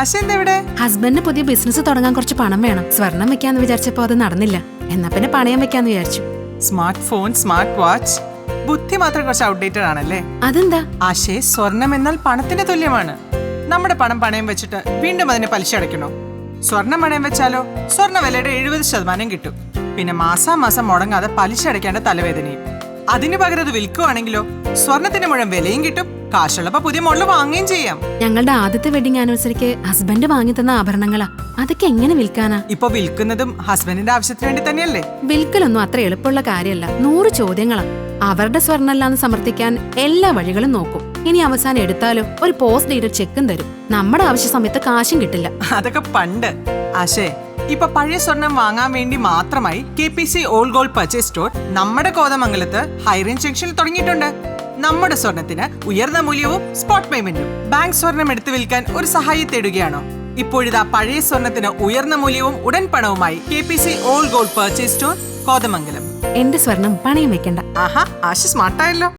ആശ എന്താ ഇവിടെ? ഹസ്ബൻഡിന് പുതിയ ബിസിനസ് തുടങ്ങാൻ കുറച്ച് പണം വേണം. സ്വർണം വെക്കാന്ന് വിചാരിച്ചപ്പോ അത് നടന്നില്ല. എന്നാ പിന്നെ പണയം വെക്കാന്ന് വിചാരിച്ചു. സ്മാർട്ട് ഫോൺ, സ്മാർട്ട് വാച്ച്, ബുദ്ധി മാത്രം കുറച്ച് ഔട്ട്ഡേറ്റഡ് ആണല്ലേ? അതെന്താ? ആശേ, സ്വർണം എന്നാൽ പണത്തിന് തുല്യമാണ്. നമ്മുടെ പണം പണയം വെച്ചിട്ട് വീണ്ടും അതിന് പലിശ അടയ്ക്കണോ? സ്വർണം പണയം വെച്ചാലോ സ്വർണ്ണ വിലയുടെ 70% കിട്ടും. പിന്നെ മാസാമാസം മുടങ്ങാതെ പലിശ അടയ്ക്കേണ്ട തലവേദനയും. അതിനു പകരം അത് വിൽക്കുവാണെങ്കിലോ സ്വർണത്തിന് മുഴുവൻ വിലയും കിട്ടും. കാശുള്ളപ്പോ പുതിയ മോഡൽ വാങ്ങുകയും ചെയ്യാം. ഞങ്ങളുടെ ആദ്യത്തെ വെഡിങ് ആനിവേഴ്സറിക്ക് ഹസ്ബൻഡ് വാങ്ങി തന്ന ആഭരണങ്ങളാ. അതൊക്കെ എങ്ങനെ വിൽക്കാനാ? ഇപ്പൊ വിൽക്കുന്നതും ഹസ്ബൻഡിന്റെ ആവശ്യത്തിന് വേണ്ടി തന്നെയല്ലേ? വിൽക്കലൊന്നും അത്ര എളുപ്പമുള്ള കാര്യമല്ല. 100 ചോദ്യങ്ങളാ. അവരുടെ സ്വർണ്ണല്ലാന്ന് സമർത്ഥിക്കാൻ എല്ലാ വഴികളും നോക്കും. ഇനി അവസാനം എടുത്താലോ ഒരു പോസ്റ്റ് ഡേറ്റഡ് ചെക്കും തരും. നമ്മുടെ ആവശ്യ സമയത്ത് കാശും കിട്ടില്ല. അതൊക്കെ പണ്ട്. ആശേ, ഇപ്പൊ പഴയ സ്വർണം വാങ്ങാൻ വേണ്ടി മാത്രമായി KPC old gold purchase store നമ്മുടെ കോതമംഗലത്ത് ഹൈറേഞ്ച് ജംഗ്ഷനിൽ തുടങ്ങിയിട്ടുണ്ട്. നമ്മുടെ സ്വർണത്തിന് ഉയർന്ന മൂല്യവും സ്പോട്ട് പേയ്മെന്റും. ബാങ്ക് സ്വർണം എടുത്തു വിൽക്കാൻ ഒരു സഹായി തേടുകയാണോ? ഇപ്പോഴിതാ പഴയ സ്വർണത്തിന് ഉയർന്ന മൂല്യവും ഉടൻ പണവുമായി KPC old gold purchase store Kothamangalam. എന്റെ സ്വർണം പണയം വെക്കണ്ട. ആഹാ, ആശ സ്മാർട്ടായല്ലോ.